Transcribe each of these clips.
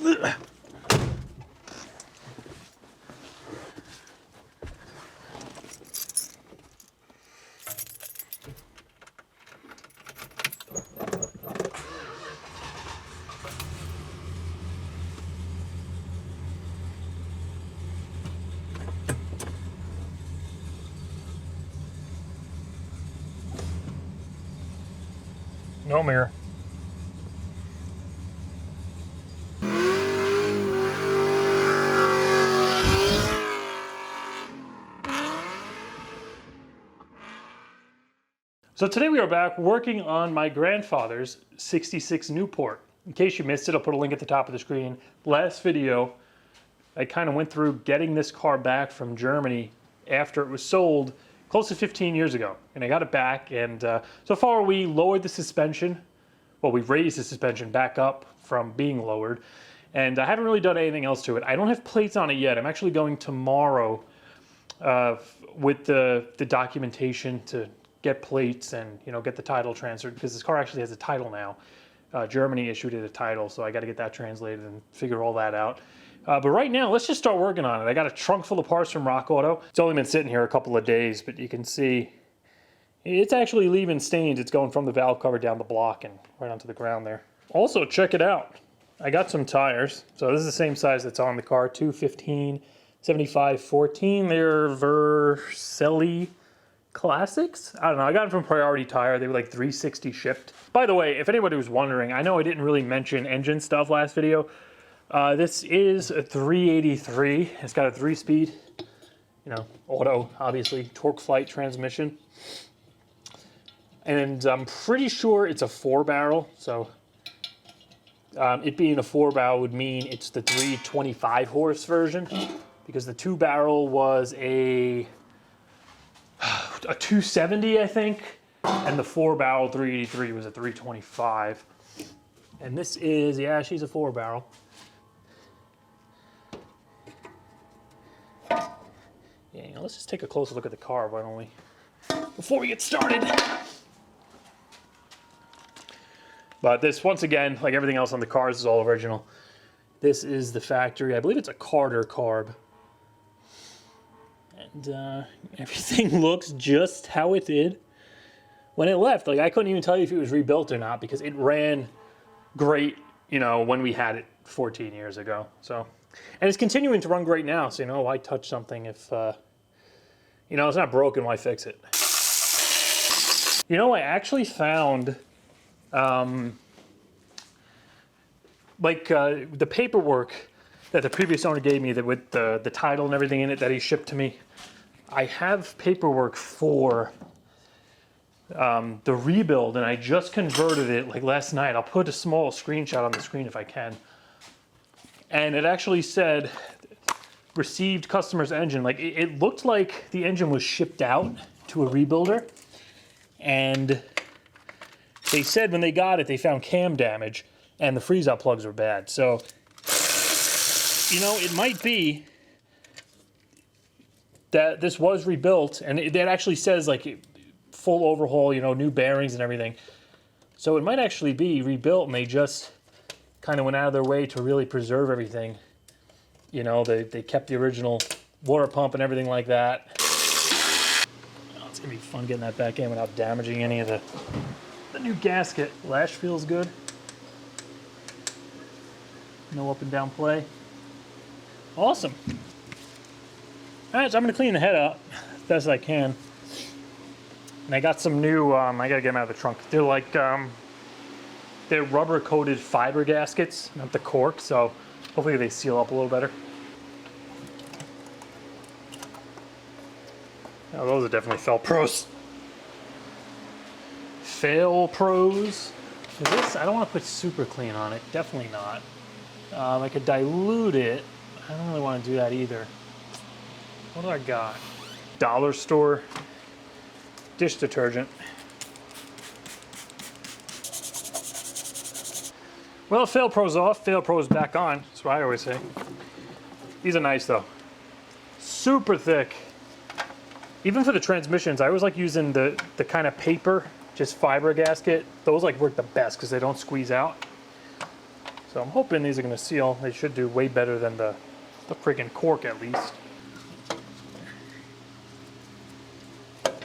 No mirror. So today we are back working on my grandfather's 66 Newport. In case you missed it, I'll put a link at the top of the screen. Last video, I kind of went through getting this car back from Germany after it was sold close to 15 years ago. And I got it back, and so far we lowered the suspension. Well, we raised the suspension back up from being lowered, and I haven't really done anything else to it. I don't have plates on it yet. I'm actually going tomorrow with the documentation to get plates and, you know, get the title transferred, because this car actually has a title now. Germany issued it a title, so I got to get that translated and figure all that out. But right now, let's just start working on it. I got a trunk full of parts from Rock Auto. It's only been sitting here a couple of days, but you can see it's actually leaving stains. It's going from the valve cover down the block and right onto the ground there. Also, check it out. I got some tires. So this is the same size that's on the car, 215, 75, 14. They're Vercelli Classics? I don't know. I got them from Priority Tire. They were like $360 shipped. By the way, if anybody was wondering, I know I didn't really mention engine stuff last video. This is a 383. It's got a 3-speed, you know, auto, obviously, torque flight transmission. And I'm pretty sure it's a 4-barrel. So it being a 4-barrel would mean it's the 325 horse version, because the 2-barrel was a 270, I think, and the 4-barrel 383 was a 325. And this is, yeah, she's a 4-barrel. Yeah, you know, let's just take a closer look at the car, why don't we, before we get started. But this, once again, like everything else on the cars, is all original. This is the factory. I believe it's a Carter carb. And everything looks just how it did when it left. Like, I couldn't even tell you if it was rebuilt or not, because it ran great, you know, when we had it 14 years ago. So, and it's continuing to run great now. So, you know, why touch something if, you know, it's not broken, why fix it? You know, I actually found, the paperwork that the previous owner gave me, that with the title and everything in it that he shipped to me. I have paperwork for the rebuild, and I just converted it like last night. I'll put a small screenshot on the screen if I can. And it actually said, received customer's engine. Like, it looked like the engine was shipped out to a rebuilder. And they said when they got it, they found cam damage and the freeze-out plugs were bad. So, you know, it might be that this was rebuilt, and it actually says like full overhaul, you know, new bearings and everything. So it might actually be rebuilt, and they just kind of went out of their way to really preserve everything. You know, they kept the original water pump and everything like that. Oh, it's gonna be fun getting that back in without damaging any of the new gasket. Lash feels good. No up and down play. Awesome. All right, so I'm gonna clean the head up as best I can. And I got some new, I gotta get them out of the trunk. They're like, they're rubber coated fiber gaskets, not the cork, so hopefully they seal up a little better. Oh, those are definitely Fail Pros. Fail Pros. Is this, I don't want to put super clean on it, definitely not. I could dilute it. I don't really want to do that either. What do I got? Dollar store dish detergent. Well, Fail Pro's off, Fail Pro's back on. That's what I always say. These are nice though. Super thick. Even for the transmissions, I always like using the kind of paper, just fiber gasket. Those like work the best because they don't squeeze out. So So I'm hoping these are going to seal. They should do way better than the friggin' cork at least. Try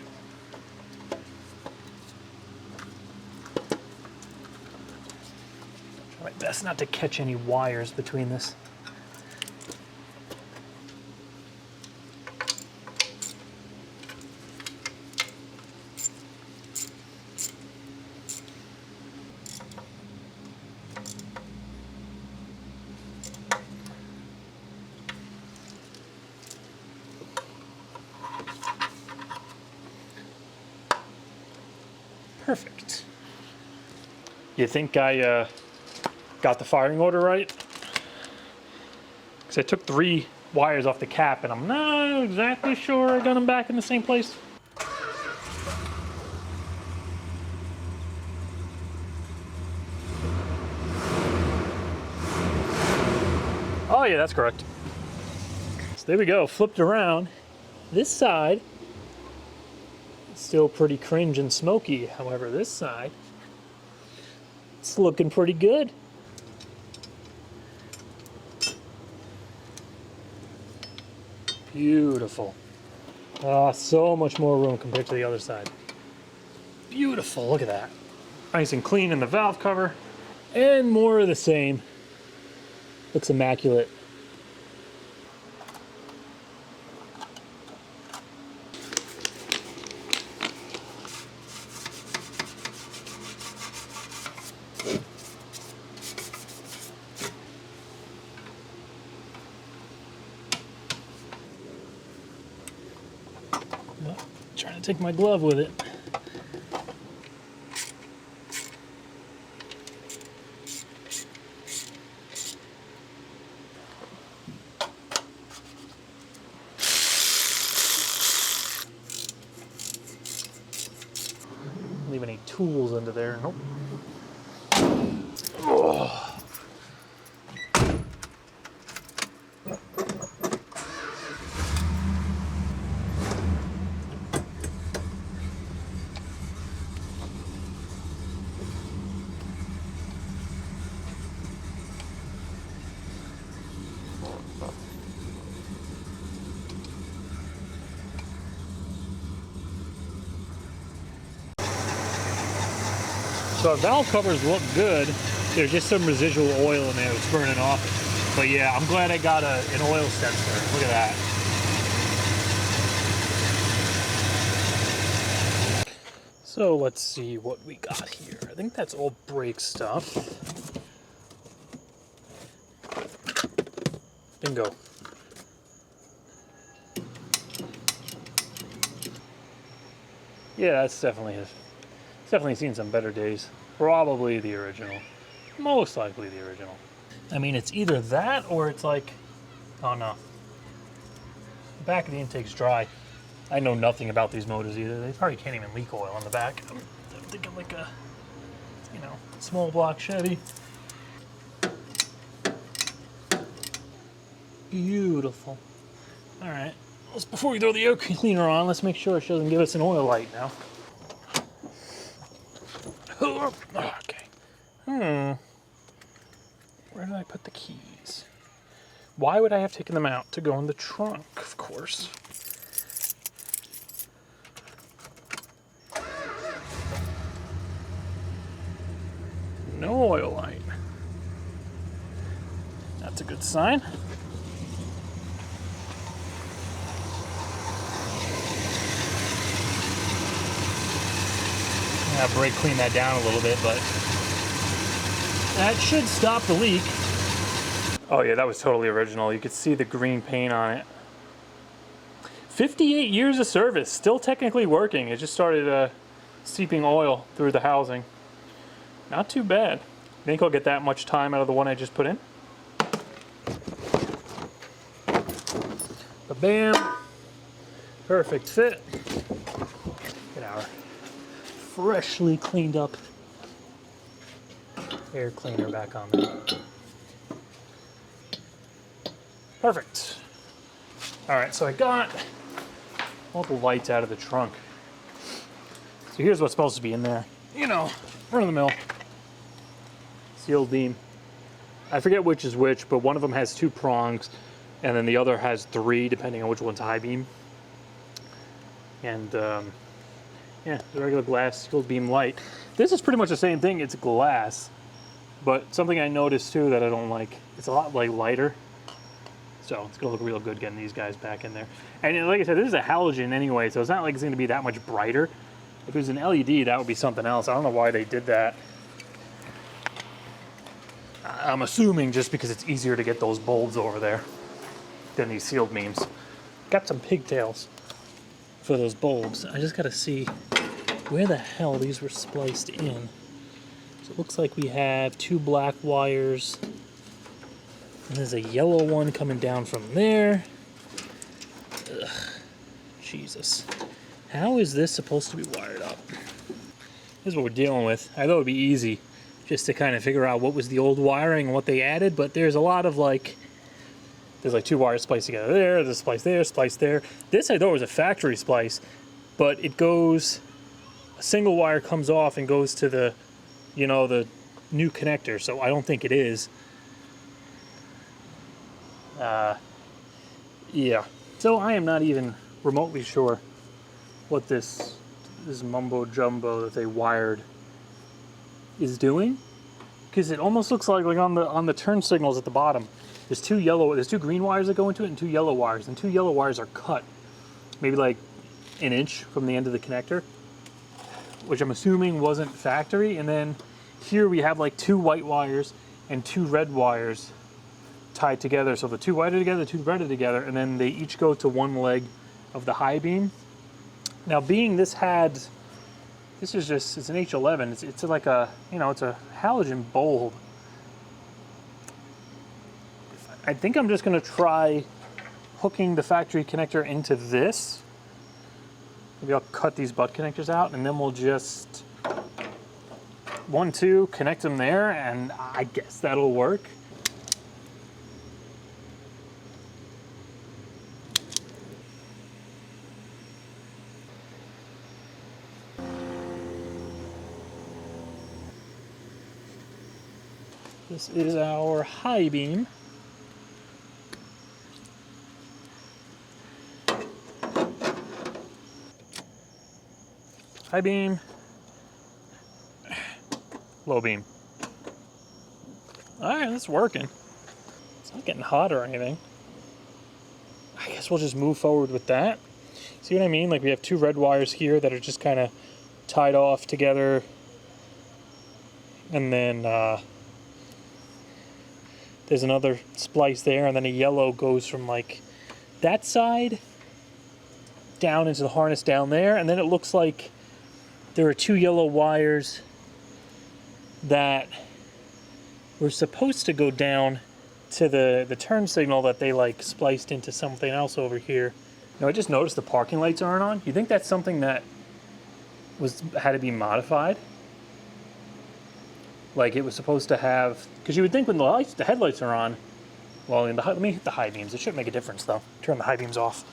my best not to catch any wires between this. Perfect. You think I got the firing order right? Because I took 3 wires off the cap and I'm not exactly sure I got them back in the same place. Oh yeah, that's correct. So there we go, flipped around. This side, still pretty cringe and smoky. However, this side, it's looking pretty good. Beautiful. So much more room compared to the other side. Beautiful, look at that. Nice and clean in the valve cover. And more of the same. Looks immaculate. Trying to take my glove with it. Leave any tools under there. Nope. Oh. So our valve covers look good. There's just some residual oil in there that's burning off. But yeah, I'm glad I got an oil sensor. Look at that. So let's see what we got here. I think that's all brake stuff. Bingo. Yeah, that's definitely seen some better days. Probably the original. Most likely the original. I mean, it's either that or it's like, oh no. The back of the intake's dry. I know nothing about these motors either. They probably can't even leak oil on the back. I'm thinking like a, you know, small block Chevy. Beautiful. All right. Before we throw the air cleaner on, let's make sure it doesn't give us an oil light now. Okay. Where did I put the keys? Why would I have taken them out? To go in the trunk, of course. No oil light. That's a good sign. I'll brake clean that down a little bit, but that should stop the leak. Oh yeah, that was totally original. You could see the green paint on it. 58 years of service, still technically working. It just started seeping oil through the housing. Not too bad. Think I'll get that much time out of the one I just put in? Ba-bam. Perfect fit. Get our freshly cleaned up air cleaner back on there. Perfect. All right, so I got all the lights out of the trunk. So here's what's supposed to be in there. You know, run of the mill. Sealed beam. I forget which is which, but one of them has 2 prongs, and then the other has 3, depending on which one's high beam. And yeah, the regular glass steel beam light. This is pretty much the same thing. It's glass, but something I noticed too that I don't like, it's a lot like lighter. So it's gonna look real good getting these guys back in there. And like I said, this is a halogen anyway, so it's not like it's gonna be that much brighter. If it was an LED, that would be something else. I don't know why they did that. I'm assuming just because it's easier to get those bulbs over there than these sealed beams. Got some pigtails for those bulbs. I just gotta see where the hell these were spliced in. So it looks like we have 2 black wires, and there's a yellow one coming down from there. Ugh, Jesus. How is this supposed to be wired up? This is what we're dealing with. I thought it would be easy just to kind of figure out what was the old wiring and what they added, but there's a lot of like, there's like 2 wires spliced together there, there's a splice there, splice there. This I thought was a factory splice, but it goes, a single wire comes off and goes to the, you know, the new connector, so I don't think it is. Yeah. So I am not even remotely sure what this mumbo jumbo that they wired is doing, because it almost looks like on the turn signals at the bottom, there's 2 green wires that go into it and 2 yellow wires, and 2 yellow wires are cut maybe like an inch from the end of the connector, which I'm assuming wasn't factory. And then here we have like 2 white wires and 2 red wires tied together. So the 2 white are together, the 2 red are together, and then they each go to one leg of the high beam. Now, being this is just, it's an H11, it's like a, you know, it's a halogen bulb. I think I'm just gonna try hooking the factory connector into this. Maybe I'll cut these butt connectors out, and then we'll just 1, 2, connect them there, and I guess that'll work. This is our high beam. High beam, low beam. All right, that's working. It's not getting hot or anything. I guess we'll just move forward with that. See what I mean? Like we have 2 red wires here that are just kind of tied off together. And then there's another splice there, and then a yellow goes from like that side down into the harness down there. And then it looks like there are 2 yellow wires that were supposed to go down to the turn signal that they like spliced into something else over here. Now I just noticed the parking lights aren't on. You think that's something that had to be modified? Like it was supposed to have, because you would think when the headlights are on, well, let me hit the high beams. It shouldn't make a difference though. Turn the high beams off.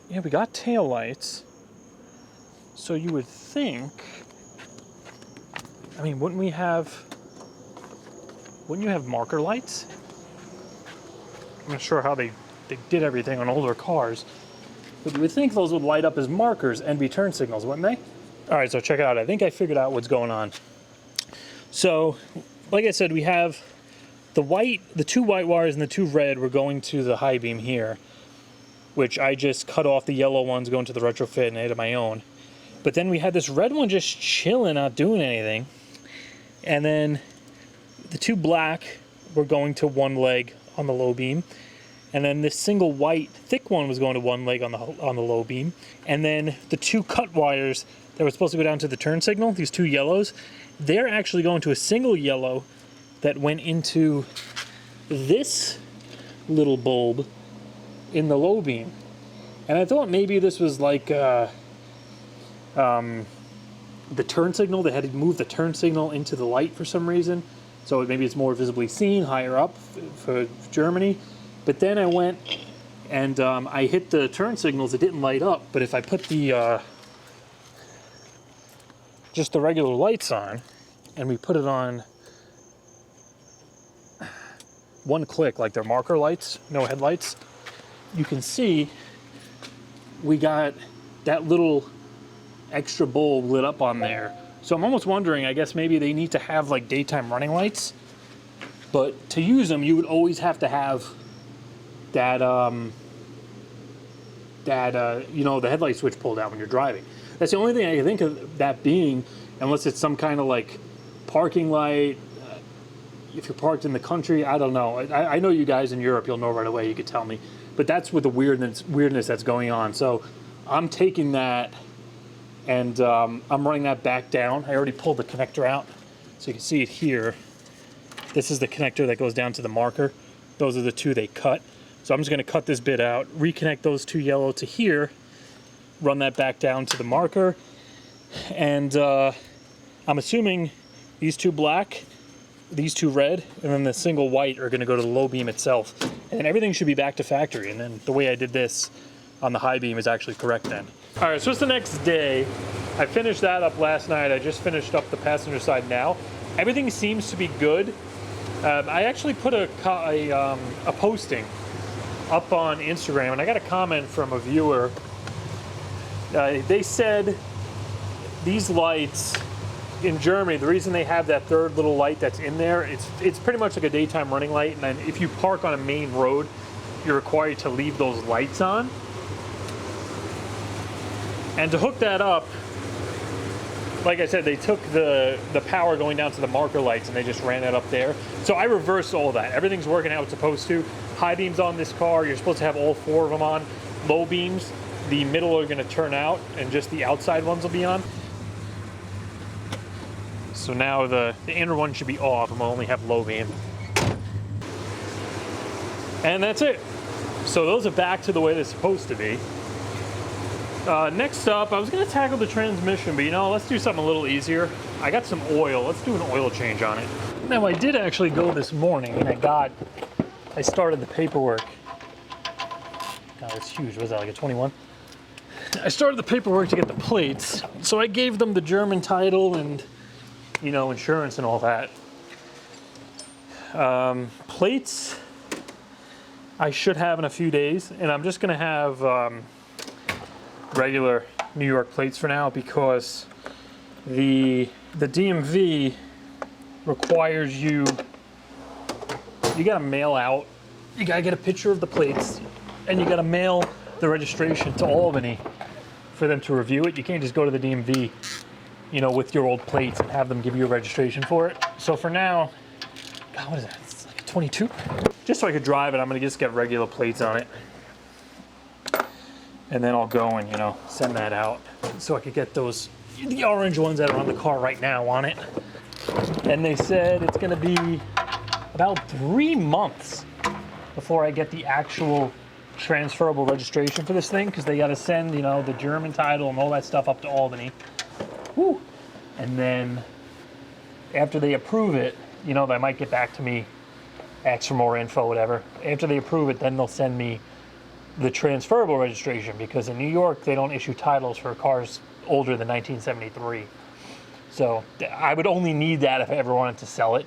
Yeah, we got tail lights, so you would think, I mean, wouldn't you have marker lights? I'm not sure how they did everything on older cars, but you would think those would light up as markers and be turn signals, wouldn't they? All right, so check it out. I think I figured out what's going on. So, like I said, we have the 2 white wires and the 2 red were going to the high beam here, which I just cut off the yellow ones going to the retrofit and added my own. But then we had this red one just chilling, not doing anything. And then the 2 black were going to one leg on the low beam. And then this single white thick one was going to one leg on the low beam. And then the 2 cut wires that were supposed to go down to the turn signal, these 2 yellows, they're actually going to a single yellow that went into this little bulb in the low beam. And I thought maybe this was like the turn signal. They had to move the turn signal into the light for some reason, so maybe it's more visibly seen higher up for Germany. But then I went and I hit the turn signals. It didn't light up, but if I put the just the regular lights on, and we put it on one click, like their marker lights, no headlights, you can see we got that little extra bulb lit up on there. So I'm almost wondering, I guess maybe they need to have like daytime running lights, but to use them, you would always have to have that, you know, the headlight switch pulled out when you're driving. That's the only thing I can think of that being, unless it's some kind of like parking light. If you're parked in the country, I don't know. I know you guys in Europe, you'll know right away, you could tell me. But that's with the weirdness that's going on. So I'm taking that and I'm running that back down. I already pulled the connector out, so you can see it here. This is the connector that goes down to the marker. Those are the two they cut. So I'm just gonna cut this bit out, reconnect those two yellow to here, run that back down to the marker, and I'm assuming these two black, these two red, and then the single white are gonna go to the low beam itself. And then everything should be back to factory, and then the way I did this on the high beam is actually correct then. All right, so it's the next day. I finished that up last night. I just finished up the passenger side now. Everything seems to be good. I actually put a posting up on Instagram, and I got a comment from a viewer. They said these lights in Germany, the reason they have that third little light that's in there, it's pretty much like a daytime running light, and then if you park on a main road, you're required to leave those lights on. And to hook that up, like I said, they took the power going down to the marker lights and they just ran it up there. So I reversed all that. Everything's working how it's supposed to. High beams on this car, you're supposed to have all four of them on. Low beams, the middle are gonna turn out and just the outside ones will be on. So now the inner one should be off and we'll only have low beam. And that's it. So those are back to the way they're supposed to be. Next up, I was gonna tackle the transmission, but you know, let's do something a little easier. I got some oil, let's do an oil change on it. Now I did actually go this morning and I started the paperwork. God, it's huge, was that like a 21? I started the paperwork to get the plates. So I gave them the German title and, you know, insurance and all that. Plates, I should have in a few days, and I'm just gonna have regular New York plates for now because the DMV requires you gotta mail out, you gotta get a picture of the plates and you gotta mail the registration to Albany for them to review it. You can't just go to the DMV, you know, with your old plates and have them give you a registration for it. So for now, God, what is that? It's like a 22? Just so I could drive it, I'm gonna just get regular plates on it. And then I'll go and, you know, send that out so I could get those, the orange ones that are on the car right now on it. And they said it's gonna be about 3 months before I get the actual transferable registration for this thing, because they gotta send, you know, the German title and all that stuff up to Albany. Woo. And then after they approve it, you know, they might get back to me, ask for more info, whatever. After they approve it, then they'll send me the transferable registration, because in New York they don't issue titles for cars older than 1973. So I would only need that if I ever wanted to sell it,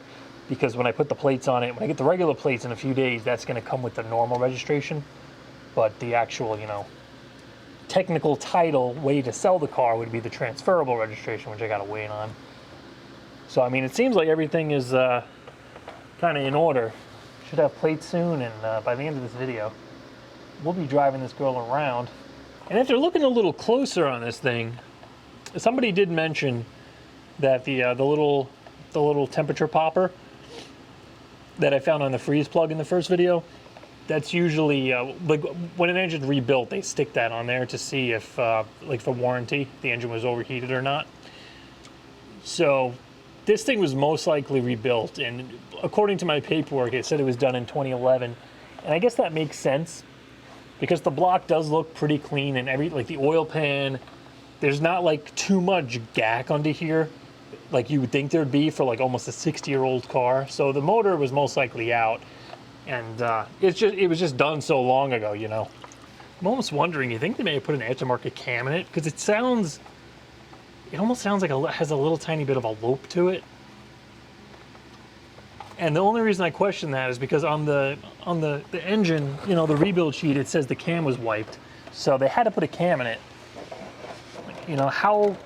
because when I put the plates on it, when I get the regular plates in a few days, that's going to come with the normal registration. But the actual, you know, technical title way to sell the car would be the transferable registration, which I got to wait on. So I mean, it seems like everything is kind of in order. Should have plates soon, and by the end of this video, we'll be driving this girl around. And after looking a little closer on this thing, somebody did mention that the little temperature popper that I found on the freeze plug in the first video, that's usually like when an engine's rebuilt, they stick that on there to see if like for warranty the engine was overheated or not. So this thing was most likely rebuilt, and according to my paperwork, it said it was done in 2011, and I guess that makes sense, because the block does look pretty clean, and like the oil pan, there's not like too much gack under here like you would think there'd be for like almost a 60-year-old car. So the motor was most likely out, and it was just done so long ago, you know. I'm almost wondering, you think they may have put an aftermarket cam in it? Because it sounds It almost sounds like it has a little tiny bit of a lope to it. And the only reason I question that is because on the engine, you know, the rebuild sheet, it says the cam was wiped. So they had to put a cam in it. You know, how,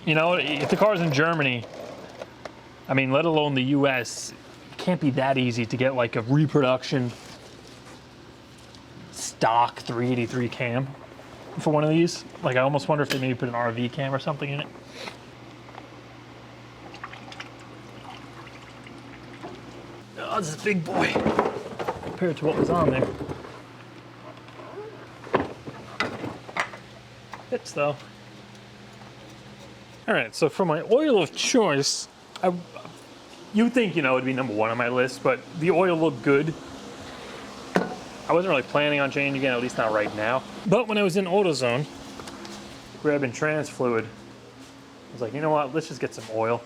you know, if the car's in Germany, I mean, let alone the US, it can't be that easy to get like a reproduction stock 383 cam for one of these. Like, I almost wonder if they maybe put an RV cam or something in it. Oh, this is a big boy compared to what was on there. Fits though. All right, so for my oil of choice, you'd think, you know, it'd be #1 on my list, but the oil looked good. I wasn't really planning on changing it, at least not right now. But when I was in AutoZone, grabbing trans fluid, I was like, you know what, let's just get some oil,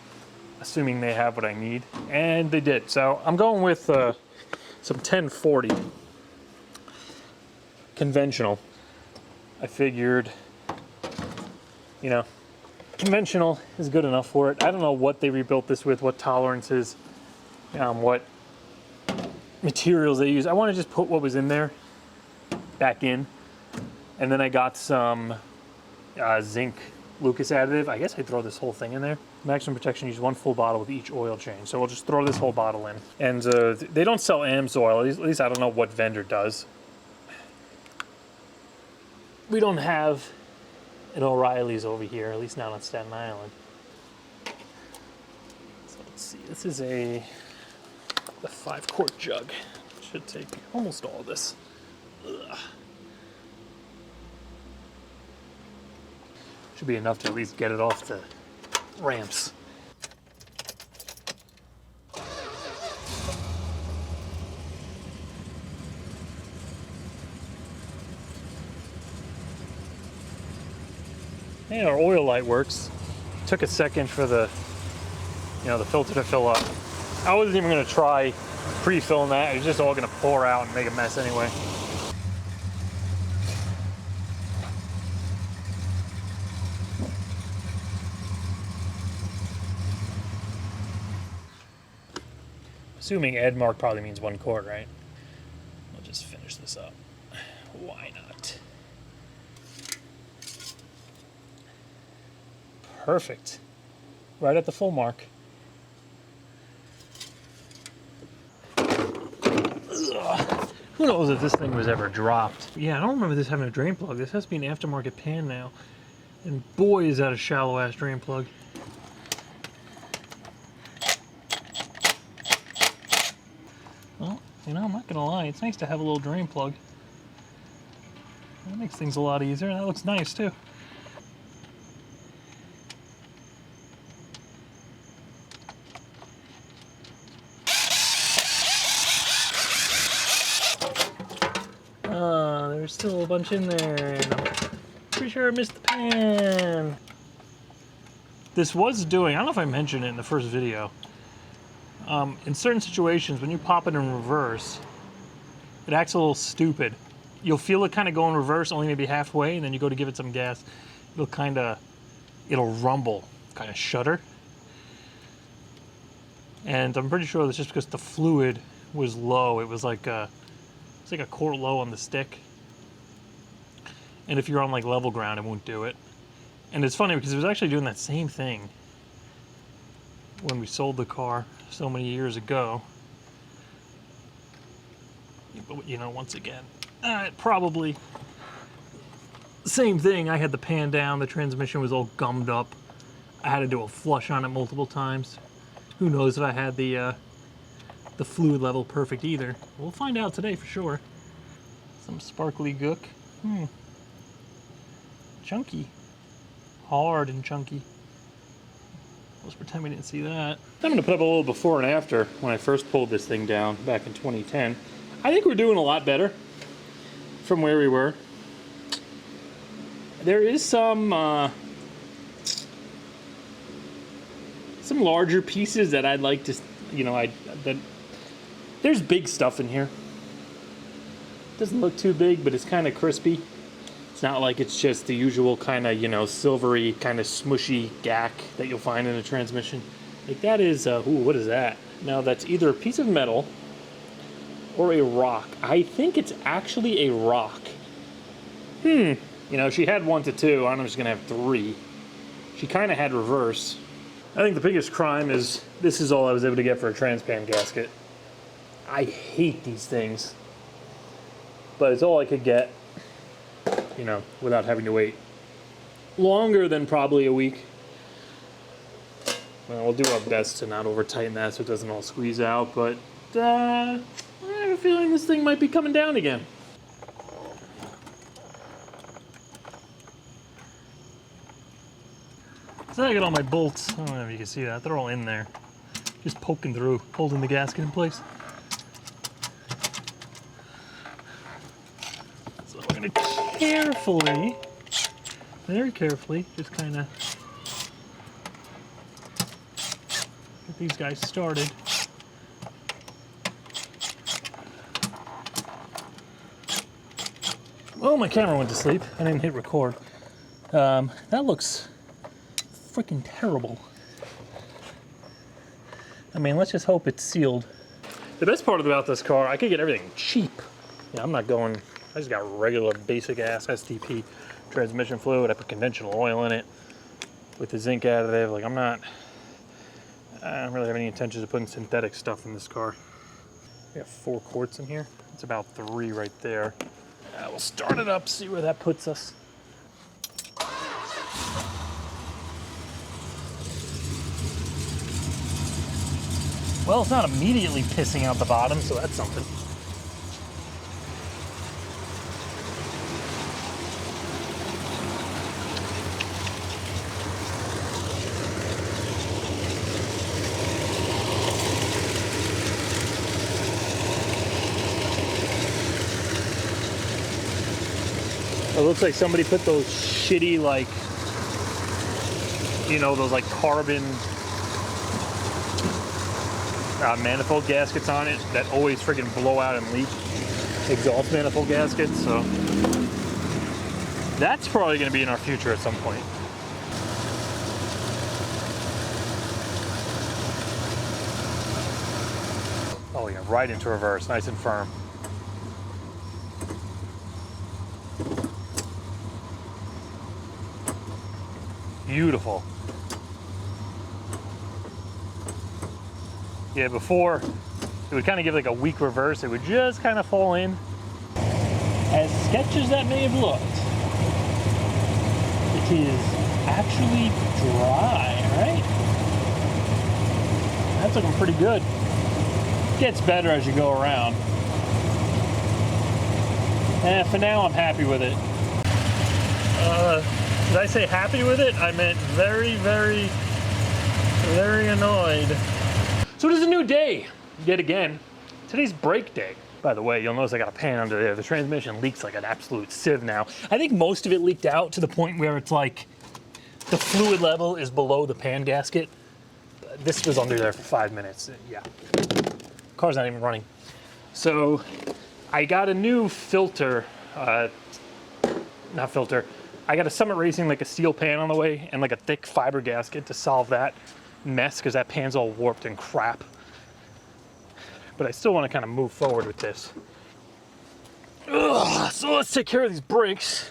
assuming they have what I need. And they did. So I'm going with some 1040 conventional. I figured, you know, conventional is good enough for it. I don't know what they rebuilt this with, what tolerances, what materials they use. I want to just put what was in there back in. And then I got some zinc Lucas additive. I guess I throw this whole thing in there. Maximum protection, use 1 full bottle with each oil change. So we'll just throw this whole bottle in. And they don't sell AMSOIL, at least I don't know what vendor does. We don't have an O'Reilly's over here, at least not on Staten Island. So let's see, this is the 5-quart jug. Should take almost all of this. Ugh. Should be enough to at least get it off the ramps. And our oil light works. Took a second for the filter to fill up. I wasn't even gonna try pre-filling that. It was just all gonna pour out and make a mess anyway. Assuming Edmark probably means 1 quart, right? I'll just finish this up. Why not? Perfect. Right at the full mark. Ugh. Who knows if this thing was ever dropped? Yeah, I don't remember this having a drain plug. This has to be an aftermarket pan now. And boy, is that a shallow ass drain plug. Well, you know, I'm not gonna lie, it's nice to have a little drain plug. That makes things a lot easier. That looks nice too. There's still a bunch in there, and I'm pretty sure I missed the pan. This was doing, I don't know if I mentioned it in the first video, in certain situations when you pop it in reverse, it acts a little stupid. You'll feel it kind of go in reverse only maybe halfway, and then you go to give it some gas, it'll rumble, kind of shudder. And I'm pretty sure that's just because the fluid was low. It was like it's like a quart low on the stick. And if you're on like level ground, it won't do it. And it's funny because it was actually doing that same thing when we sold the car so many years ago. But, you know, once again, probably same thing. I had the pan down, the transmission was all gummed up. I had to do a flush on it multiple times. Who knows if I had the fluid level perfect either. We'll find out today for sure. Some sparkly gook. Chunky. Hard and chunky. Let's pretend we didn't see that. I'm gonna put up a little before and after when I first pulled this thing down back in 2010. I think we're doing a lot better from where we were. There is some larger pieces that I'd like to, you know, there's big stuff in here. Doesn't look too big, but it's kind of crispy. It's not like it's just the usual kind of, you know, silvery, kind of smushy gack that you'll find in a transmission. Like that is, ooh, what is that? Now that's either a piece of metal or a rock. I think it's actually a rock. You know, she had 1 to 2, I'm just gonna have 3. She kind of had reverse. I think the biggest crime is this is all I was able to get for a transpan gasket. I hate these things, but it's all I could get, you know, without having to wait longer than probably a week. Well, we'll do our best to not over tighten that so it doesn't all squeeze out, but I have a feeling this thing might be coming down again. So I got all my bolts, I don't know if you can see that, they're all in there. Just poking through, holding the gasket in place. So I'm gonna carefully, very carefully, just kind of get these guys started. Oh, my camera went to sleep. I didn't hit record. That looks freaking terrible. I mean, let's just hope it's sealed. The best part about this car, I could get everything cheap. Yeah, I'm not going, I just got regular basic ass STP transmission fluid. I put conventional oil in it with the zinc additive. Like I don't really have any intentions of putting synthetic stuff in this car. We have 4 quarts in here. It's about 3 right there. We'll start it up, see where that puts us. Well, it's not immediately pissing out the bottom, so that's something. It looks like somebody put those shitty, like, you know, those like carbon manifold gaskets on it that always freaking blow out and leak. Exhaust manifold gaskets, so that's probably going to be in our future at some point. Oh yeah, right into reverse, nice and firm. Beautiful. Yeah, before it would kind of give like a weak reverse. It would just kind of fall in. As sketchy as that may have looked, it is actually dry, right? That's looking pretty good. Gets better as you go around. And for now, I'm happy with it. Did I say happy with it? I meant very, very, very annoyed. So it is a new day, yet again. Today's brake day. By the way, you'll notice I got a pan under there. The transmission leaks like an absolute sieve now. I think most of it leaked out to the point where it's like the fluid level is below the pan gasket. This was under there for 5 minutes. Yeah, car's not even running. So I got a new filter, not filter. I got a Summit Racing, like a steel pan on the way, and like a thick fiber gasket to solve that mess, because that pan's all warped and crap. But I still want to kind of move forward with this. Ugh, so let's take care of these brakes.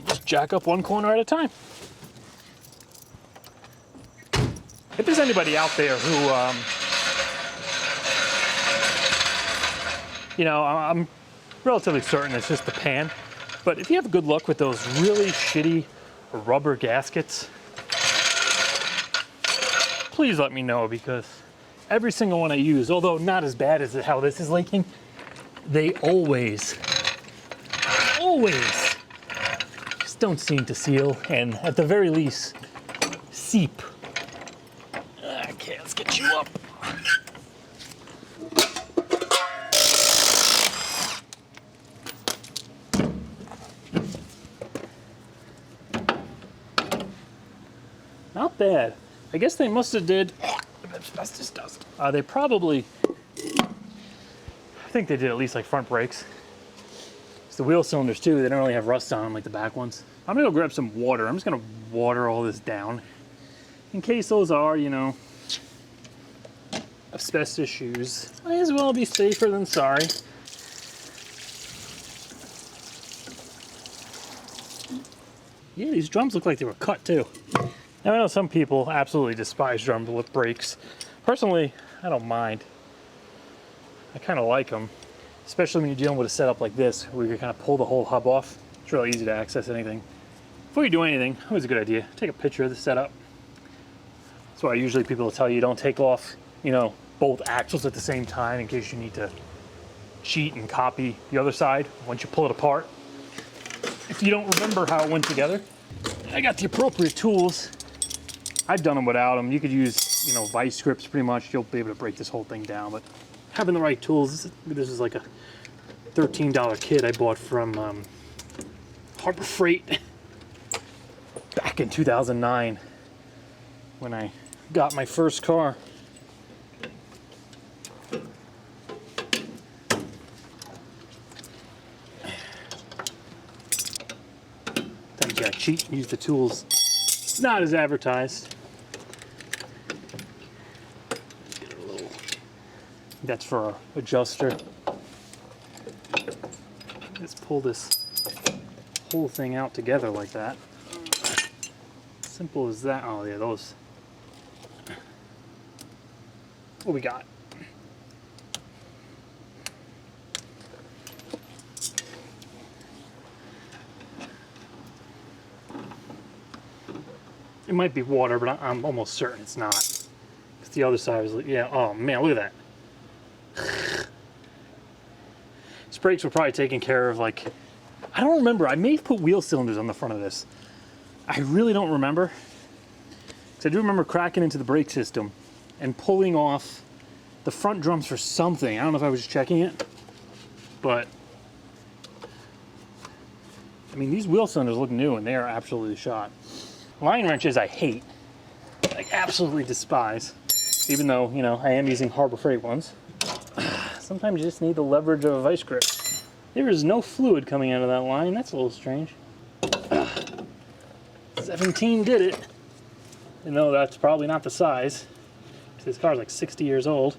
Just jack up one corner at a time. If there's anybody out there who, you know, I'm relatively certain it's just the pan, but if you have good luck with those really shitty rubber gaskets, please let me know, because every single one I use, although not as bad as how this is leaking, they always just don't seem to seal, and at the very least, seep. Okay, let's get you up. bad. I guess they must have did asbestos dust. They probably, I think they did at least like front brakes. It's the wheel cylinders too, they don't really have rust on them like the back ones. I'm gonna go grab some water. I'm just gonna water all this down in case those are, you know, asbestos shoes. Might as well be safer than sorry. Yeah, these drums look like they were cut too. Now I know some people absolutely despise drum brakes. Personally, I don't mind. I kind of like them, especially when you're dealing with a setup like this, where you can kind of pull the whole hub off. It's really easy to access anything. Before you do anything, always a good idea, take a picture of the setup. That's why usually people will tell you don't take off, you know, both axles at the same time in case you need to cheat and copy the other side once you pull it apart. If you don't remember how it went together, I got the appropriate tools. I've done them without them. You could use, you know, vice grips pretty much. You'll be able to break this whole thing down, but having the right tools, this is like a $13 kit I bought from Harbor Freight back in 2009 when I got my first car. Sometimes you gotta cheat and use the tools. It's not as advertised. Get a little, that's for our adjuster. Let's pull this whole thing out together like that. Simple as that. Oh yeah, those. What we got? It might be water, but I'm almost certain it's not. Because the other side was like, yeah, oh man, look at that. These brakes were probably taken care of, like, I don't remember. I may have put wheel cylinders on the front of this. I really don't remember. Because I do remember cracking into the brake system and pulling off the front drums for something. I don't know if I was just checking it, but I mean, these wheel cylinders look new and they are absolutely shot. Line wrenches I hate, like absolutely despise, even though, you know, I am using Harbor Freight ones. Sometimes you just need the leverage of a vice grip. There is no fluid coming out of that line. That's a little strange. 17 did it. You know, that's probably not the size. This car's like 60 years old.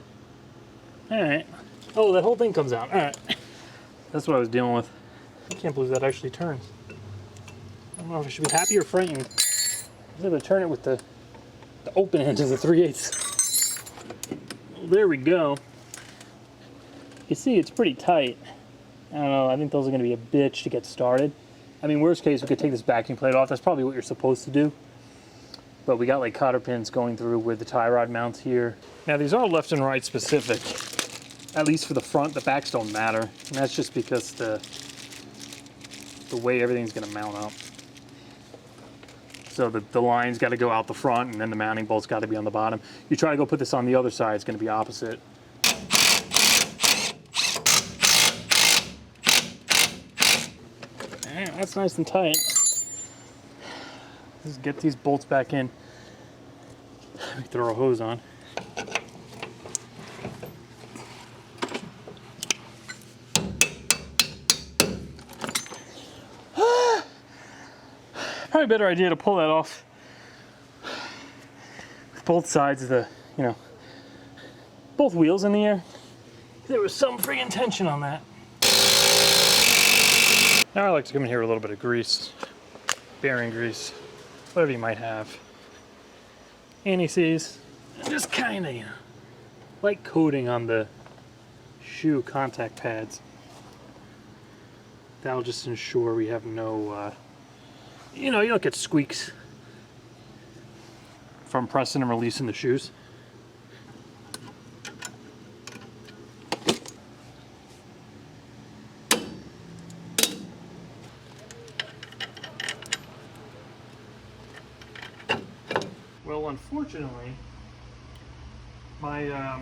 All right. Oh, that whole thing comes out. All right. That's what I was dealing with. I can't believe that actually turns. I don't know if I should be happy or frightened. I was able to turn it with the open end of the 3/8. Well, there we go. You see, it's pretty tight. I don't know. I think those are going to be a bitch to get started. I mean, worst case, we could take this backing plate off. That's probably what you're supposed to do. But we got like cotter pins going through with the tie rod mounts here. Now these are left and right specific, at least for the front. The backs don't matter, and that's just because the way everything's going to mount up. So the line's got to go out the front, and then the mounting bolt's got to be on the bottom. You try to go put this on the other side, it's going to be opposite. Alright, that's nice and tight. Let's get these bolts back in. Let me throw a hose on. Probably a better idea to pull that off with both sides of the, you know, both wheels in the air. There was some friggin' tension on that. Now I like to come in here with a little bit of grease, bearing grease, whatever you might have. Anti-seize, just kind of, you know, light coating on the shoe contact pads. That'll just ensure we have no, you know, you don't get squeaks from pressing and releasing the shoes. Well, unfortunately, my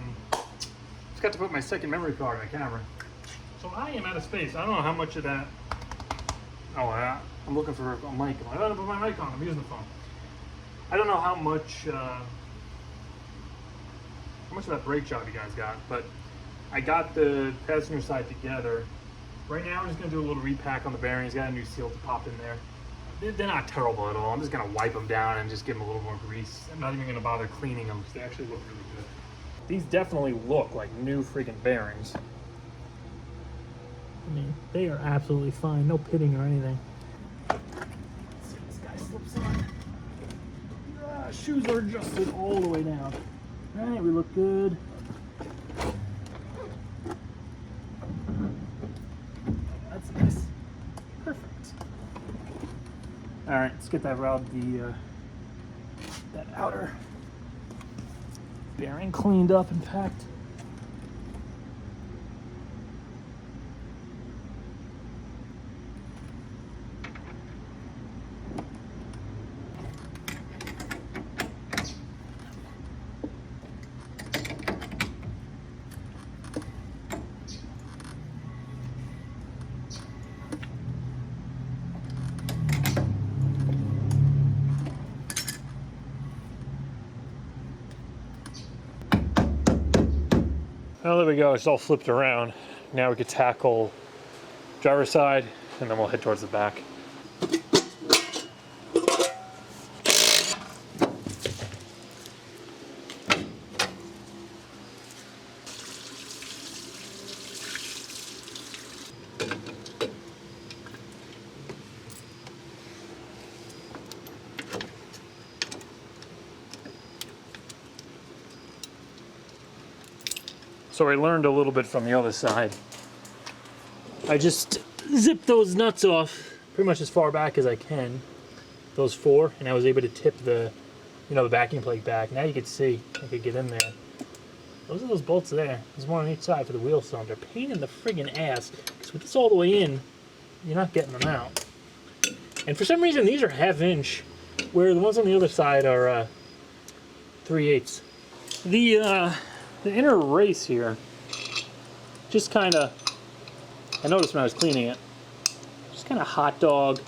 forgot to put my second memory card in the camera, so I am out of space. I don't know how much of that. Oh, I'm looking for a mic. I don't put my mic on. I'm using the phone. I don't know how much of that brake job you guys got, but I got the passenger side together. Right now, I'm just gonna do a little repack on the bearings. Got a new seal to pop in there. They're not terrible at all. I'm just gonna wipe them down and just give them a little more grease. I'm not even gonna bother cleaning them because they actually look really good. These definitely look like new freaking bearings. I mean, they are absolutely fine. No pitting or anything. Let's see if this guy slips on. Shoes are adjusted all the way down. All right, we look good. That's nice. Perfect. All right, let's get that that outer bearing cleaned up and packed. Well, there we go. It's all flipped around. Now we could tackle driver's side, and then we'll head towards the back. So I learned a little bit from the other side. I just zipped those nuts off pretty much as far back as I can, those four, and I was able to tip the, the backing plate back. Now you can see I could get in there. Those are those bolts there. There's one on each side for the wheel cylinder. Pain in the friggin' ass, because with this all the way in, you're not getting them out. And for some reason, these are 1/2 inch, where the ones on the other side are 3/8. The inner race here, just kind of, I noticed when I was cleaning it, just kind of hot dog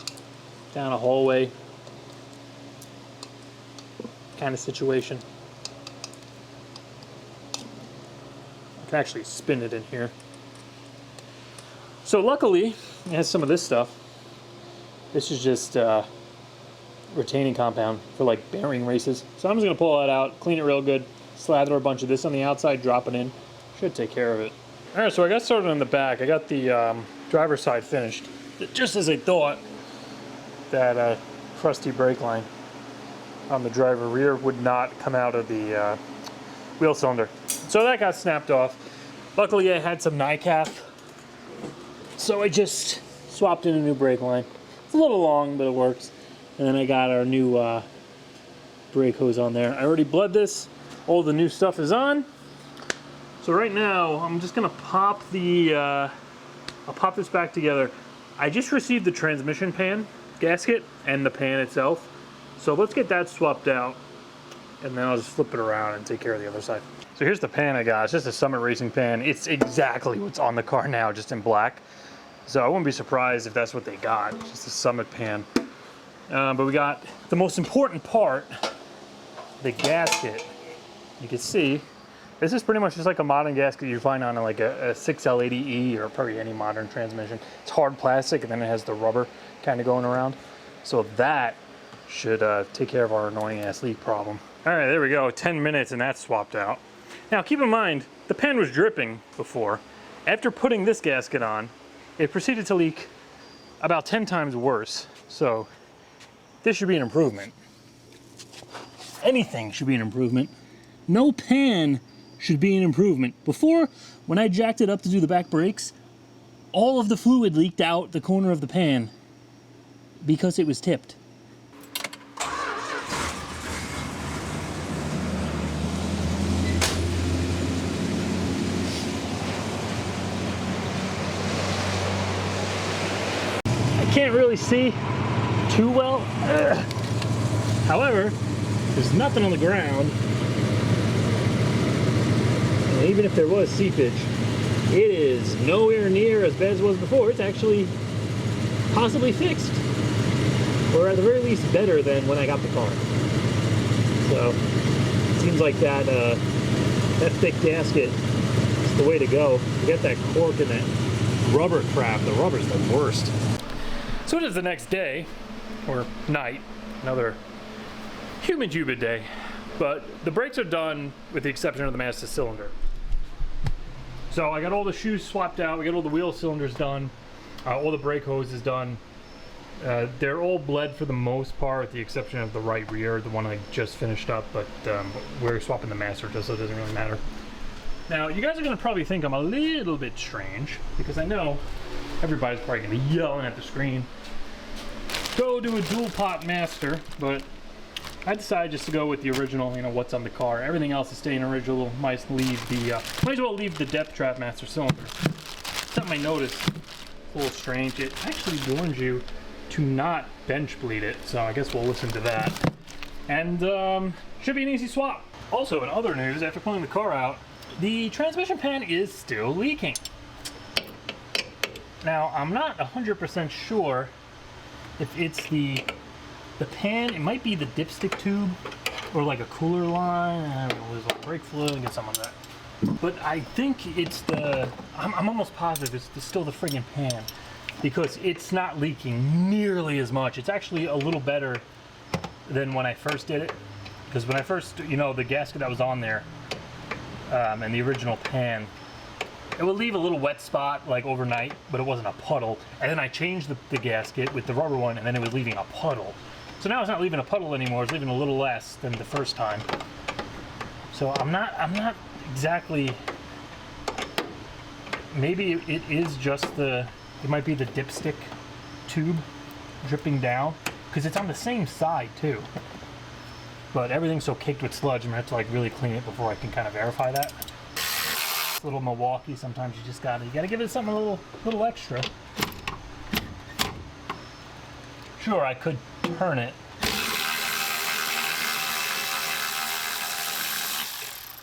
down a hallway kind of situation. I can actually spin it in here. So luckily, it has some of this stuff. This is just retaining compound for like bearing races. So I'm just gonna pull that out, clean it real good, slather a bunch of this on the outside, drop it in. Should take care of it. All right, so I got started on the back. I got the driver's side finished. Just as I thought, that crusty brake line on the driver rear would not come out of the wheel cylinder. So that got snapped off. Luckily, I had some NiCap, so I just swapped in a new brake line. It's a little long, but it works. And then I got our new brake hose on there. I already bled this. All the new stuff is on. So right now, I'm just gonna pop the, I'll pop this back together. I just received the transmission pan gasket and the pan itself. So let's get that swapped out, and then I'll just flip it around and take care of the other side. So here's the pan I got. It's just a Summit Racing pan. It's exactly what's on the car now, just in black. So I wouldn't be surprised if that's what they got, just a Summit pan. But we got the most important part, the gasket. You can see, this is pretty much just like a modern gasket you find on like a 6L80E or probably any modern transmission. It's hard plastic, and then it has the rubber kind of going around. So that should take care of our annoying ass leak problem. All right, there we go, 10 minutes and that's swapped out. Now keep in mind, the pan was dripping before. After putting this gasket on, it proceeded to leak about 10 times worse. So this should be an improvement. Anything should be an improvement. No pan should be an improvement. Before, when I jacked it up to do the back brakes, all of the fluid leaked out the corner of the pan because it was tipped. I can't really see too well. However, there's nothing on the ground. And even if there was seepage, it is nowhere near as bad as it was before. It's actually possibly fixed. Or at the very least better than when I got the car. So it seems like that that thick gasket is the way to go. You get that cork and that rubber crap. The rubber's the worst. So it is the next day, or night, another humid day. But the brakes are done with the exception of the master cylinder. So I got all the shoes swapped out, we got all the wheel cylinders done, all the brake hose is done. They're all bled for the most part, with the exception of the right rear, the one I just finished up, but we're swapping the master just so it doesn't really matter. Now, you guys are going to probably think I'm a little bit strange, because I know everybody's probably going to be yelling at the screen, go do a dual pot master, but I decided just to go with the original, you know, what's on the car. Everything else is staying original. Might as well leave the depth trap master cylinder. Something I noticed, a little strange, it actually warns you to not bench bleed it, so I guess we'll listen to that. And should be an easy swap. Also, in other news, after pulling the car out, the transmission pan is still leaking. Now, I'm not 100% sure if it's the pan, it might be the dipstick tube, or like a cooler line. I don't know, there's a brake fluid and get some of that. But I think it's I'm almost positive it's still the friggin' pan, because it's not leaking nearly as much. It's actually a little better than when I first did it. Because when I first, you know, the gasket that was on there, and the original pan, it would leave a little wet spot like overnight, but it wasn't a puddle. And then I changed the gasket with the rubber one, and then it was leaving a puddle. So now it's not leaving a puddle anymore, it's leaving a little less than the first time. So I'm not exactly, maybe it is just it might be the dipstick tube dripping down, because it's on the same side too. But everything's so caked with sludge, I'm gonna have to like really clean it before I can kind of verify that. It's a little Milwaukee, sometimes you just gotta give it something a little extra. Sure, I could turn it.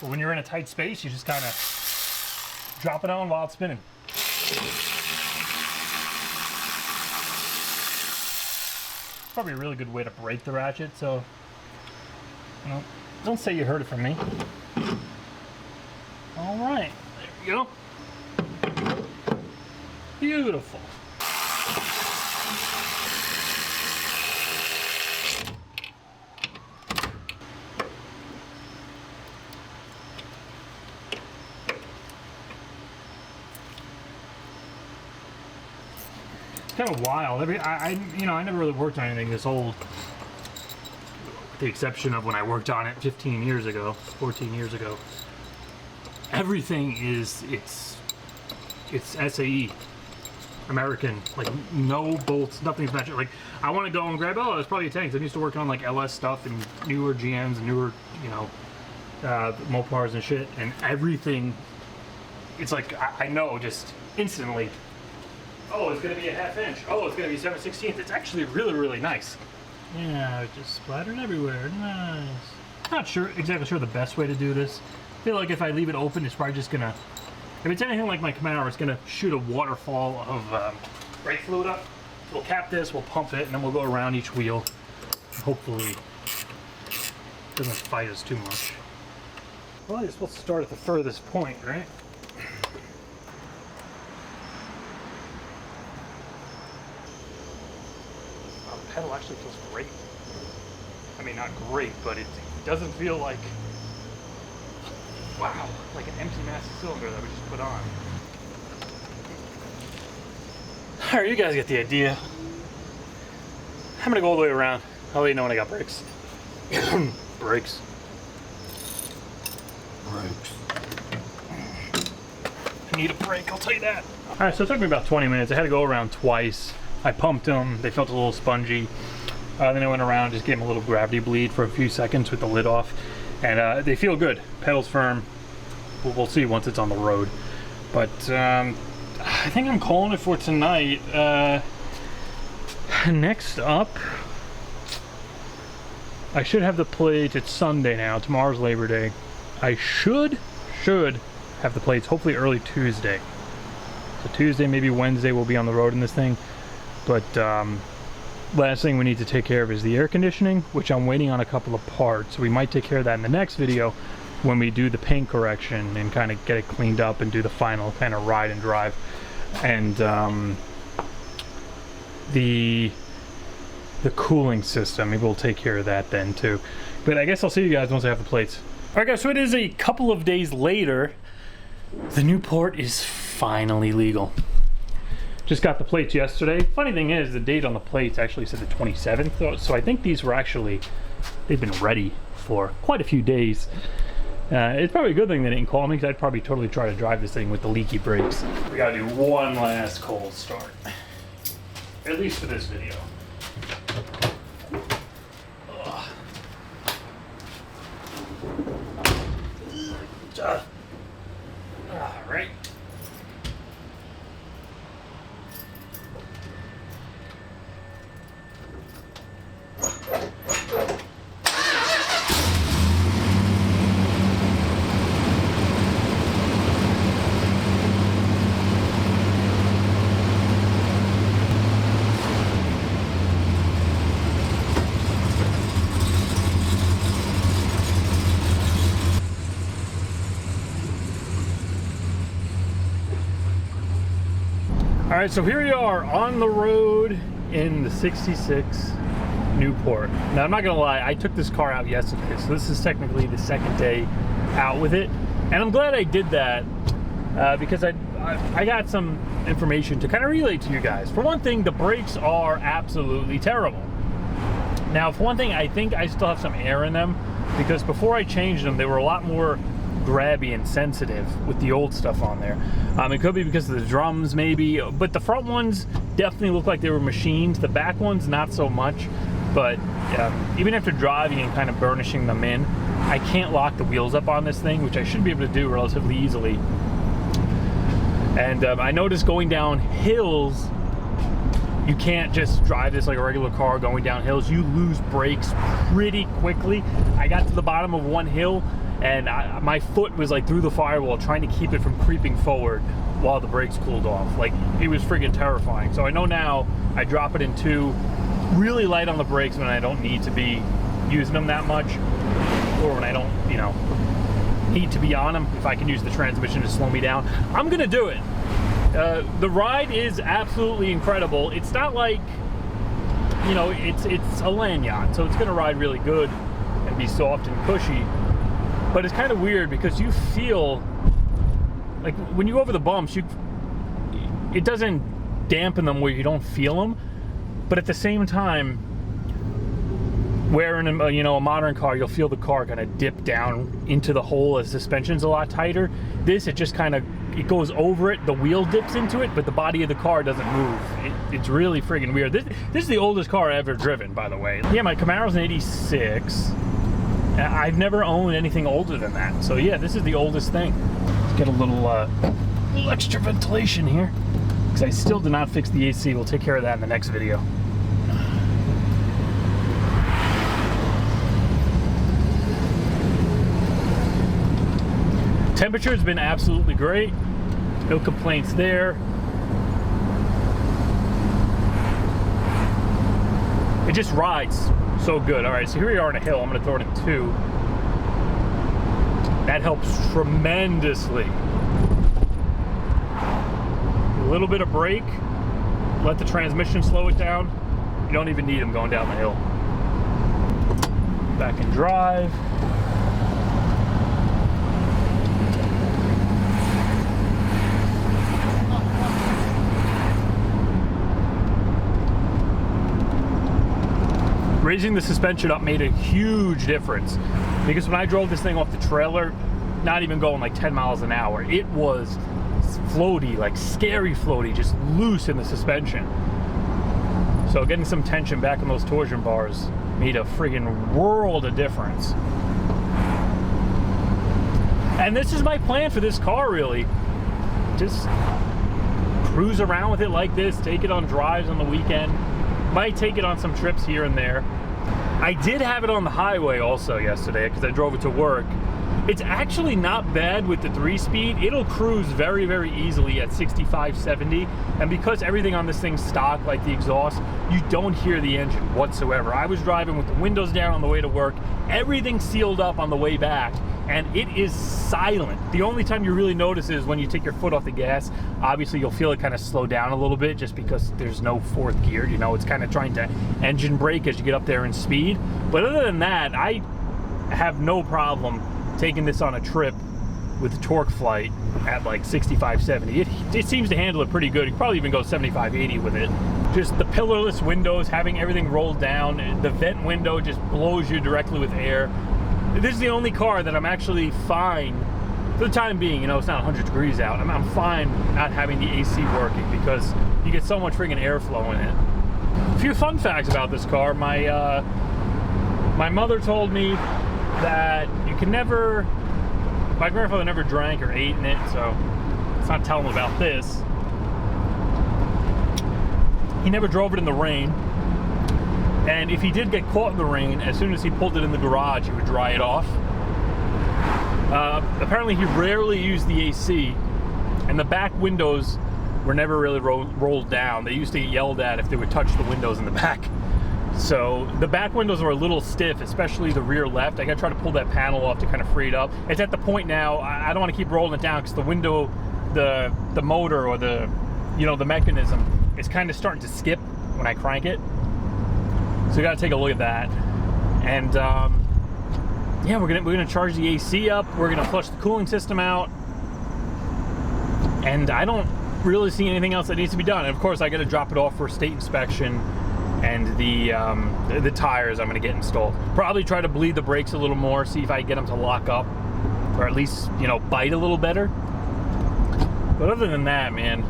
But when you're in a tight space, you just kind of drop it on while it's spinning. Probably a really good way to break the ratchet, so, you know, don't say you heard it from me. All right, there you go. Beautiful. Kind of wild. I never really worked on anything this old, with the exception of when I worked on it 15 years ago, 14 years ago. Everything is it's SAE, American, like no bolts, nothing's matching. Like I want to go and grab, oh, it's probably a tank. I used to work on like LS stuff and newer GMs and newer, you know, Mopars and shit, and everything. It's like I know just instantly. Oh, it's going to be a 1/2 inch. Oh, it's going to be 7/16. It's actually really, really nice. Yeah, it just splattered everywhere. Nice. Not exactly sure the best way to do this. I feel like if I leave it open, it's probably just going to, if it's anything like my Camaro, it's going to shoot a waterfall of brake fluid up. We'll cap this, we'll pump it, and then we'll go around each wheel. Hopefully, it doesn't fight us too much. Well, you're supposed to start at the furthest point, right? Pedal actually feels great. I mean, not great, but it doesn't feel like, wow, like an empty master cylinder that we just put on. All right, you guys get the idea. I'm gonna go all the way around. I'll let you know when I got brakes. Brakes. I need a brake, I'll tell you that. All right, so it took me about 20 minutes. I had to go around twice. I pumped them, they felt a little spongy. Then I went around, just gave them a little gravity bleed for a few seconds with the lid off. And they feel good, pedals firm. We'll see once it's on the road. But I think I'm calling it for tonight. Next up, I should have the plates. It's Sunday now, tomorrow's Labor Day. I should have the plates hopefully early Tuesday. So Tuesday, maybe Wednesday, we'll be on the road in this thing. But Last thing we need to take care of is the air conditioning, which I'm waiting on a couple of parts. We might take care of that in the next video when we do the paint correction and kind of get it cleaned up and do the final kind of ride and drive. And the cooling system, maybe we'll take care of that then too. But I guess I'll see you guys once I have the plates. All right guys, so it is a couple of days later. The Newport is finally legal. Just got the plates yesterday. Funny thing is, the date on the plates actually said the 27th, so I think these were actually, they've been ready for quite a few days. It's probably a good thing they didn't call me, because I'd probably totally try to drive this thing with the leaky brakes. We gotta do one last cold start. At least for this video. All right. All right, so here we are on the road in the 66 Newport. Now, I'm not gonna lie, I took this car out yesterday, so this is technically the second day out with it. And I'm glad I did that because I got some information to kind of relay to you guys. For one thing, the brakes are absolutely terrible. Now, for one thing, I think I still have some air in them because before I changed them, they were a lot more grabby and sensitive with the old stuff on there. It could be because of the drums maybe, but the front ones definitely look like they were machined. The back ones not so much, but even after driving and kind of burnishing them in, I can't lock the wheels up on this thing, which I should be able to do relatively easily. And I noticed going down hills, you can't just drive this like a regular car going down hills. You lose brakes pretty quickly. I got to the bottom of one hill and my foot was like through the firewall trying to keep it from creeping forward while the brakes cooled off. Like, it was friggin' terrifying. So I know now I drop it in 2, really light on the brakes when I don't need to be using them that much, or when I don't, you know, need to be on them. If I can use the transmission to slow me down, I'm gonna do it. The ride is absolutely incredible. It's not like, you know, it's a land yacht, so it's gonna ride really good and be soft and cushy. But it's kind of weird because you feel like when you go over the bumps, it doesn't dampen them where you don't feel them, but at the same time, where in a, you know, a modern car, you'll feel the car kind of dip down into the hole as suspension's a lot tighter. This, it just kind of, it goes over it, the wheel dips into it, but the body of the car doesn't move. It's really friggin' weird. This is the oldest car I've ever driven, by the way. Yeah, my Camaro's an 86. I've never owned anything older than that. So yeah, this is the oldest thing. Let's get a little extra ventilation here, because I still did not fix the AC. We'll take care of that in the next video. Temperature has been absolutely great. No complaints there. It just rides so good. All right, so here we are on a hill. I'm gonna throw it in 2. That helps tremendously. A little bit of brake, let the transmission slow it down. You don't even need them going down the hill. Back and drive. Raising the suspension up made a huge difference, because when I drove this thing off the trailer, not even going like 10 miles an hour, it was floaty, like scary floaty, just loose in the suspension. So getting some tension back on those torsion bars made a friggin' world of difference. And this is my plan for this car, really. Just cruise around with it like this, take it on drives on the weekend. Might take it on some trips here and there. I did have it on the highway also yesterday because I drove it to work, It's actually not bad with the 3-speed. It'll cruise very, very easily at 65, 70. And because everything on this thing's stock, like the exhaust, you don't hear the engine whatsoever. I was driving with the windows down on the way to work, everything sealed up on the way back, and it is silent. The only time you really notice is when you take your foot off the gas. Obviously, you'll feel it kind of slow down a little bit just because there's no fourth gear. You know, it's kind of trying to engine brake as you get up there in speed. But other than that, I have no problem taking this on a trip with torque flight at like 65, 70. It seems to handle it pretty good. You could probably even go 75, 80 with it. Just the pillarless windows, having everything rolled down. The vent window just blows you directly with air. This is the only car that I'm actually fine, for the time being, you know, it's not 100 degrees out. I'm fine not having the AC working because you get so much friggin' airflow in it. A few fun facts about this car. My mother told me that you can never, my grandfather never drank or ate in it, so let's not tell him about this. He never drove it in the rain, and if he did get caught in the rain, as soon as he pulled it in the garage, he would dry it off. Apparently he rarely used the AC, and the back windows were never really rolled down. They used to get yelled at if they would touch the windows in the back. So the back windows are a little stiff, especially the rear left. I gotta try to pull that panel off to kind of free it up. It's at the point now, I don't want to keep rolling it down because the window, the motor or the, you know, the mechanism is kind of starting to skip when I crank it. So we gotta take a look at that. And yeah, we're gonna charge the AC up. We're gonna flush the cooling system out. And I don't really see anything else that needs to be done. And of course, I gotta drop it off for state inspection. And the tires I'm going to get installed. Probably try to bleed the brakes a little more, see if I can get them to lock up, or at least, you know, bite a little better. But other than that, man,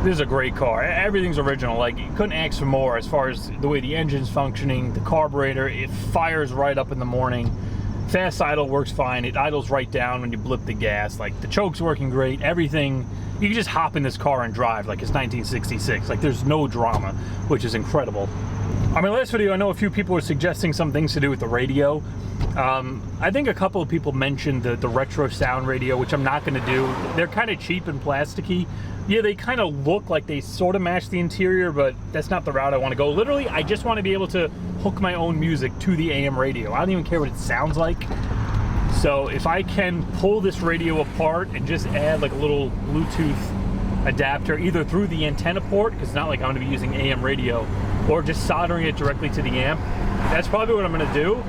this is a great car. Everything's original. Like, you couldn't ask for more as far as the way the engine's functioning, the carburetor. It fires right up in the morning. Fast idle works fine. It idles right down when you blip the gas. Like, the choke's working great. Everything. You can just hop in this car and drive like it's 1966. Like, there's no drama, which is incredible. On my last video, I know a few people were suggesting some things to do with the radio. I think a couple of people mentioned the retro sound radio, which I'm not going to do. They're kind of cheap and plasticky. Yeah, they kind of look like they sort of match the interior, but that's not the route I want to go. Literally, I just want to be able to hook my own music to the AM radio. I don't even care what it sounds like. So if I can pull this radio apart and just add like a little Bluetooth adapter, either through the antenna port, because it's not like I'm going to be using AM radio, or just soldering it directly to the amp, that's probably what I'm going to do.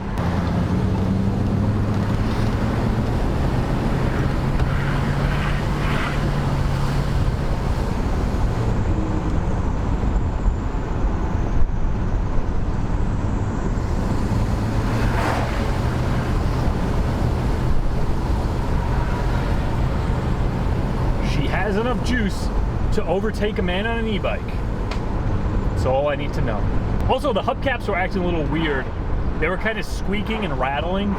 Enough juice to overtake a man on an e-bike. That's all I need to know. Also, the hubcaps were acting a little weird. They were kind of squeaking and rattling,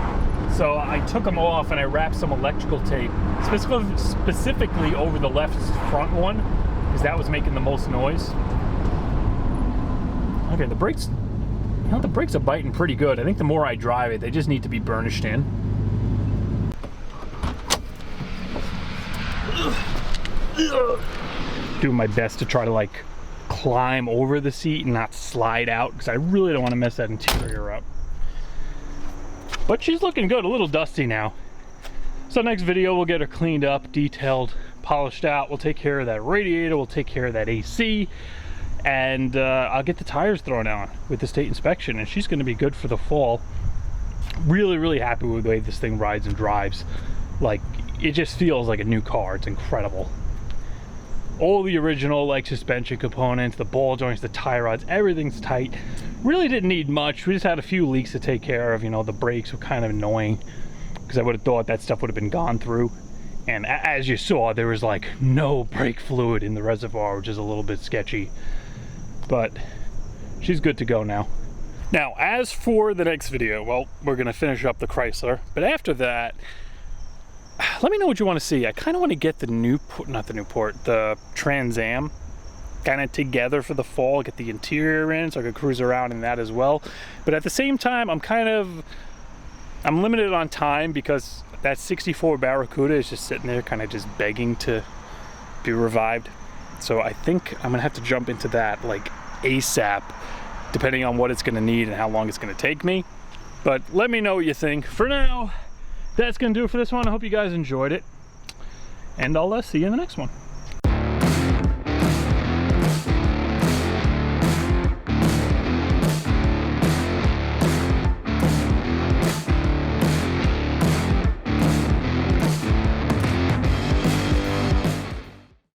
so I took them off and I wrapped some electrical tape, specifically over the left front one, because that was making the most noise. Okay, the brakes, you know, the brakes are biting pretty good. I think the more I drive it, they just need to be burnished in. Doing my best to try to like climb over the seat and not slide out, because I really don't want to mess that interior up. But she's looking good, a little dusty now. So next video we'll get her cleaned up, detailed, polished out. We'll take care of that radiator, we'll take care of that AC, and I'll get the tires thrown on with the state inspection, and she's going to be good for the fall. Really, really happy with the way this thing rides and drives. Like, it just feels like a new car. It's incredible. All the original like suspension components, the ball joints, the tie rods, everything's tight. Really didn't need much. We just had a few leaks to take care of. You know, the brakes were kind of annoying because I would have thought that stuff would have been gone through. And as you saw, there was like no brake fluid in the reservoir, which is a little bit sketchy. But she's good to go now. Now, as for the next video, well, we're gonna finish up the Chrysler. But after that, let me know what you want to see. I kind of want to get the Newport, not the Newport, the Trans Am kind of together for the fall, get the interior in so I could cruise around in that as well. But at the same time, I'm kind of I'm limited on time because that 64 Barracuda is just sitting there kind of just begging to be revived. So I think I'm gonna have to jump into that like ASAP, depending on what it's gonna need and how long it's gonna take me. But let me know what you think. For now, that's gonna do it for this one. I hope you guys enjoyed it, and I'll see you in the next one.